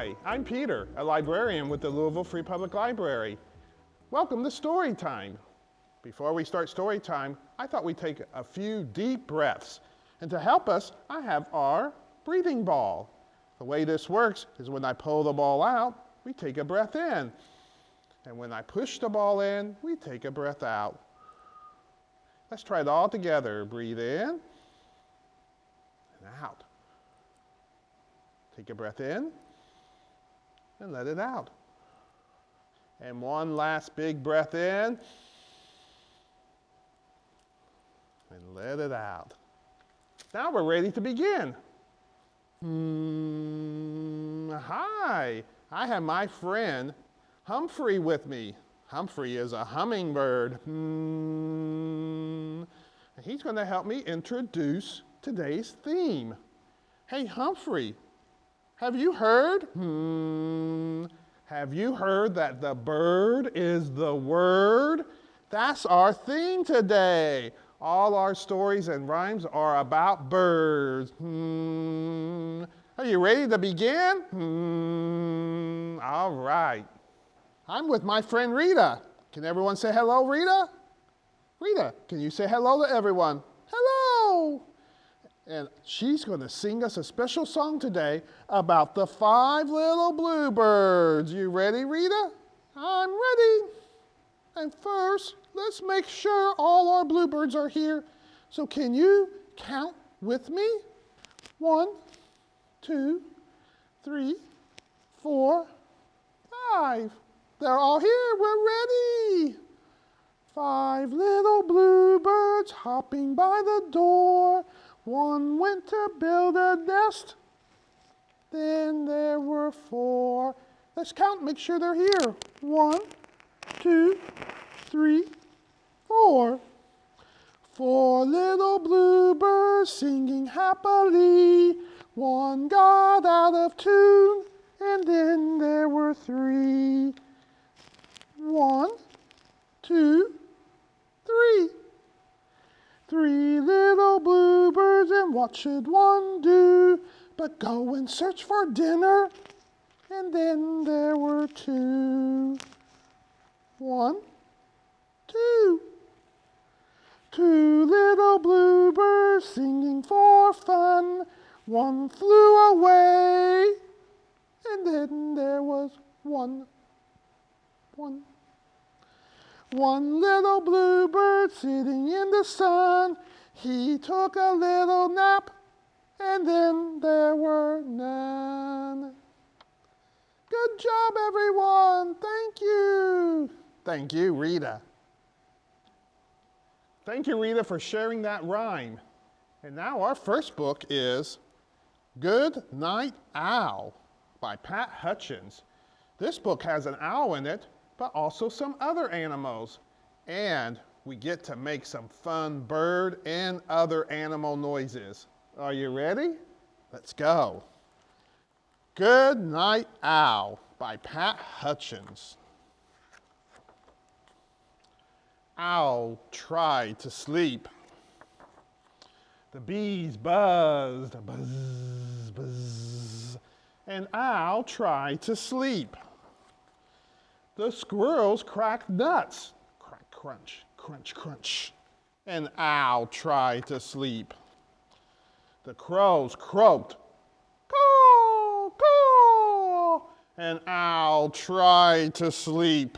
Hi, I'm Peter, a librarian with the Louisville Free Public Library. Welcome to Storytime. Before we start Storytime, I thought we'd take a few deep breaths. And to help us, I have our breathing ball. The way this works is when I pull the ball out, we take a breath in. And when I push the ball in, we take a breath out. Let's try it all together. Breathe in and out. Take a breath in and let it out. And one last big breath in and let it out. Now we're ready to begin. Hi, I have my friend Humphrey with me. Humphrey is a hummingbird. And he's going to help me introduce today's theme. Hey, Humphrey, have you heard? Have you heard that the bird is the word? That's our theme today. All our stories and rhymes are about birds. Are you ready to begin? All right. I'm with my friend Rita. Can everyone say hello, Rita? Rita, can you say hello to everyone? Hello! And she's going to sing us a special song today about the 5 little bluebirds. You ready, Rita? I'm ready. And first, let's make sure all our bluebirds are here. So can you count with me? 1, 2, 3, 4, 5. They're all here. We're ready. 5 little bluebirds hopping by the door. One went to build a nest. Then there were 4. Let's count, make sure they're here. 1, 2, 3, 4. 4 little bluebirds singing happily. One got out of tune, and then there were 3. 1, 2, 3. 3 little bluebirds, and what should one do but go and search for dinner? And then there were 2. 1, 2. 2 little bluebirds singing for fun. One flew away, and then there was 1. 1 little bluebird sitting in the sun. He took a little nap, and then there were none. Good job, everyone. Thank you. Thank you, Rita. Thank you, Rita, for sharing that rhyme. And now our first book is Good Night Owl by Pat Hutchins. This book has an owl in it, but also some other animals. And we get to make some fun bird and other animal noises. Are you ready? Let's go. Good Night Owl by Pat Hutchins. Owl tried to sleep. The bees buzzed, buzz, buzz, and Owl tried to sleep. The squirrels cracked nuts, crack, crunch, crunch, crunch, and Owl tried to sleep. The crows croaked, caw, caw, and Owl tried to sleep.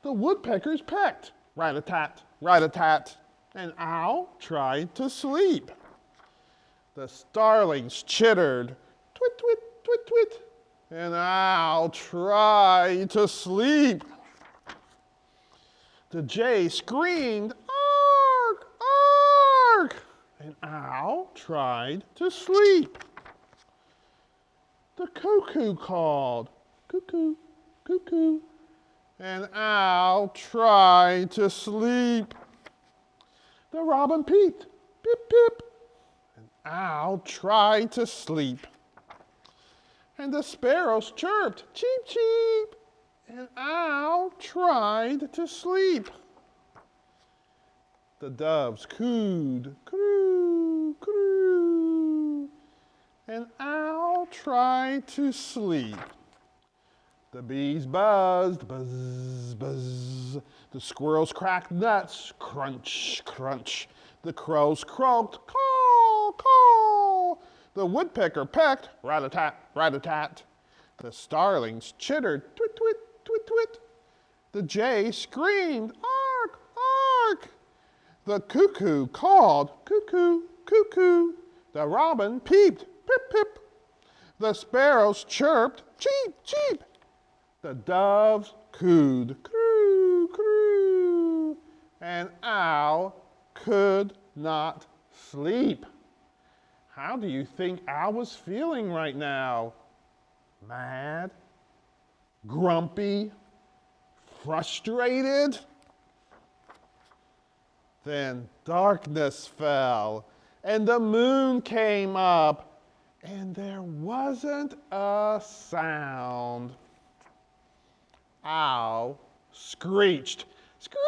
The woodpeckers pecked, rat-a-tat, rat-a-tat, and Owl tried to sleep. The starlings chittered, twit, twit, twit, twit, and Owl tried to sleep. The jay screamed, arg, arg, and Owl tried to sleep. The cuckoo called, cuckoo, cuckoo, and Owl tried to sleep. The robin peeped, pip, pip, and Owl tried to sleep. And the sparrows chirped, cheep, cheep, and Owl tried to sleep. The doves cooed, croo, croo, and Owl try to sleep. The bees buzzed, buzz, buzz. The squirrels cracked nuts, crunch, crunch. The crows croaked, caw, caw. The woodpecker pecked, rat-a-tat, rat-a-tat. The starlings chittered, twit, twit, twit, twit. The jay screamed, ark, ark. The cuckoo called, cuckoo, cuckoo. The robin peeped, pip, pip. The sparrows chirped, cheep, cheep. The doves cooed, croo, croo. And Owl could not sleep. How do you think Owl was feeling right now? Mad? Grumpy? Frustrated? Then darkness fell, and the moon came up, and there wasn't a sound. Owl screeched, screech,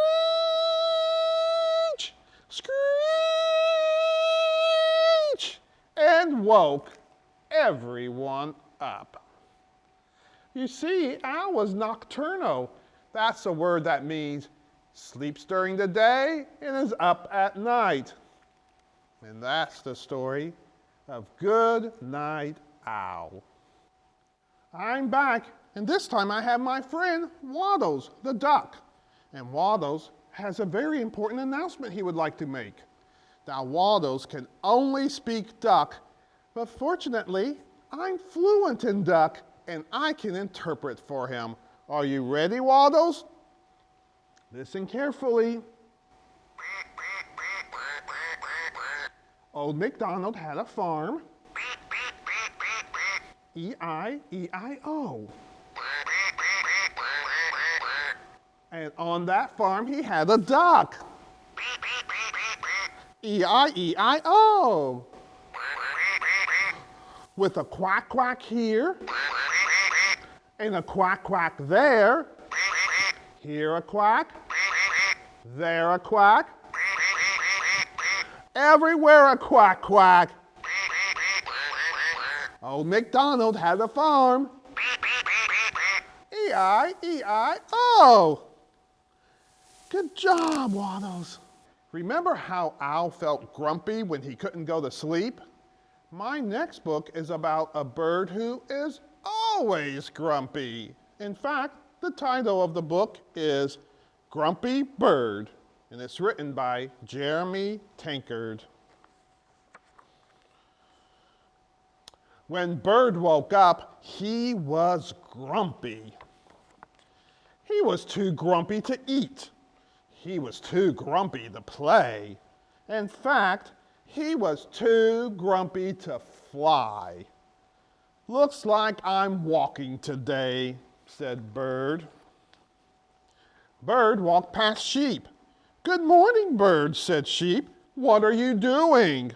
screech, and woke everyone up. You see, Owl was nocturnal. That's a word that means sleeps during the day and is up at night. And that's the story of Good Night Owl. I'm back, and this time I have my friend Waddles the duck. And Waddles has a very important announcement he would like to make. Now Waddles can only speak duck, but fortunately I'm fluent in duck and I can interpret for him. Are you ready, Waddles? Listen carefully. Old MacDonald had a farm. E-I-E-I-O. And on that farm he had a duck. E-I-E-I-O. With a quack quack here. And a quack quack there. Here a quack. There a quack. Everywhere a quack quack. Old MacDonald had a farm. E-I-E-I-O. Good job, Waddles. Remember how Owl felt grumpy when he couldn't go to sleep? My next book is about a bird who is always grumpy. In fact, the title of the book is Grumpy Bird, and it's written by Jeremy Tankard. When Bird woke up, he was grumpy. He was too grumpy to eat. He was too grumpy to play. In fact, he was too grumpy to fly. Looks like I'm walking today, said Bird. Bird walked past Sheep. Good morning, Bird, said Sheep. What are you doing?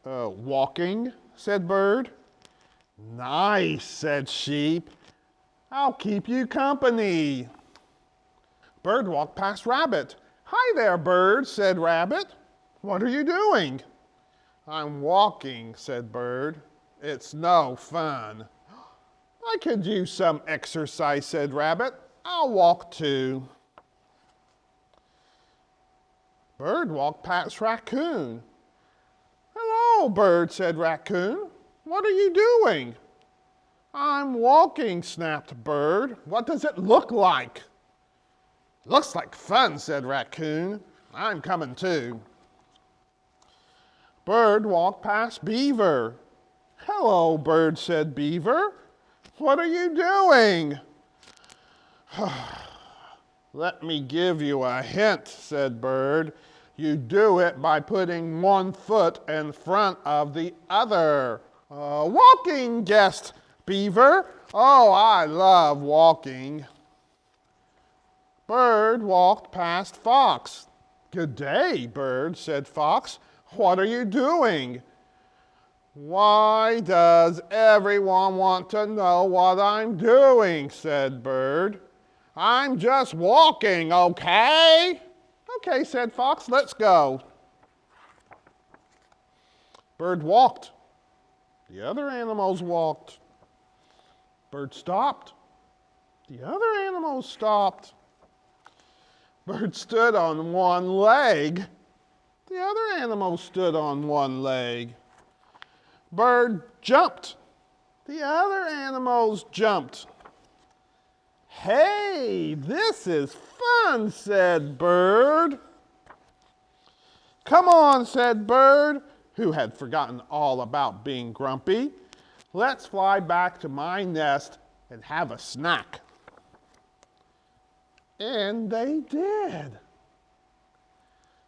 Walking, said Bird. Nice, said Sheep. I'll keep you company. Bird walked past Rabbit. Hi there, Bird, said Rabbit. What are you doing? I'm walking, said Bird. It's no fun. I could use some exercise, said Rabbit. I'll walk too. Bird walked past Raccoon. Hello, Bird, said Raccoon. What are you doing? I'm walking, snapped Bird. What does it look like? Looks like fun, said Raccoon. I'm coming too. Bird walked past Beaver. Hello, Bird, said Beaver. What are you doing? Let me give you a hint, said Bird. You do it by putting one foot in front of the other. Walking, guessed Beaver. Oh, I love walking. Bird walked past Fox. Good day, Bird, said Fox. What are you doing? Why does everyone want to know what I'm doing, said Bird. I'm just walking, okay? Okay, said Fox, let's go. Bird walked. The other animals walked. Bird stopped. The other animals stopped. Bird stood on one leg. The other animals stood on one leg. Bird jumped. The other animals jumped. "Hey, this is fun," said Bird. "Come on," said Bird, who had forgotten all about being grumpy. "Let's fly back to my nest and have a snack." And they did.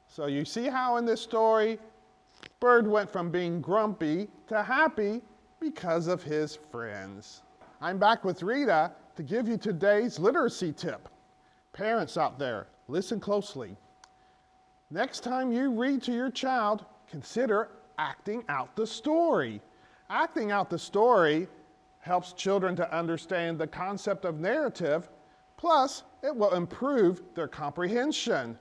So you see how in this story, Bird went from being grumpy to happy because of his friends. I'm back with Rita to give you today's literacy tip. Parents out there, listen closely. Next time you read to your child, consider acting out the story. Acting out the story helps children to understand the concept of narrative, plus it will improve their comprehension.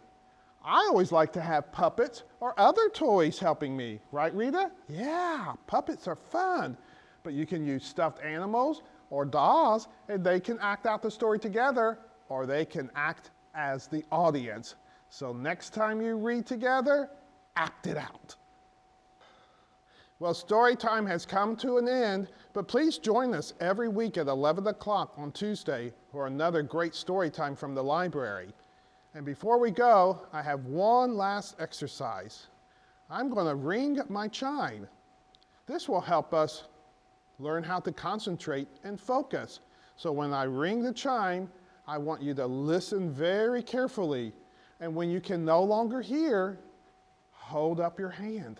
I always like to have puppets or other toys helping me, right, Rita? Yeah, puppets are fun, but you can use stuffed animals or dolls, and they can act out the story together, or they can act as the audience. So next time you read together, act it out. Well, story time has come to an end, but please join us every week at 11 o'clock on Tuesday for another great story time from the library. And before we go, I have one last exercise. I'm going to ring my chime. This will help us learn how to concentrate and focus. So when I ring the chime, I want you to listen very carefully. And when you can no longer hear, hold up your hand.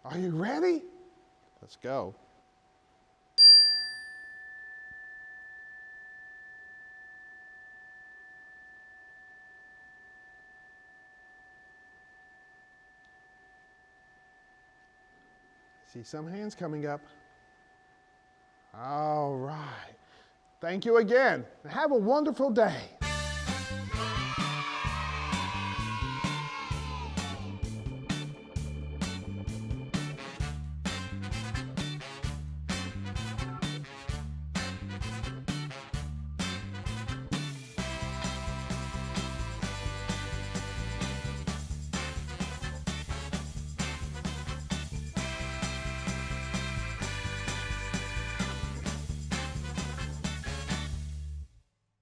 Are you ready? Let's go. See some hands coming up. All right. Thank you again, and have a wonderful day.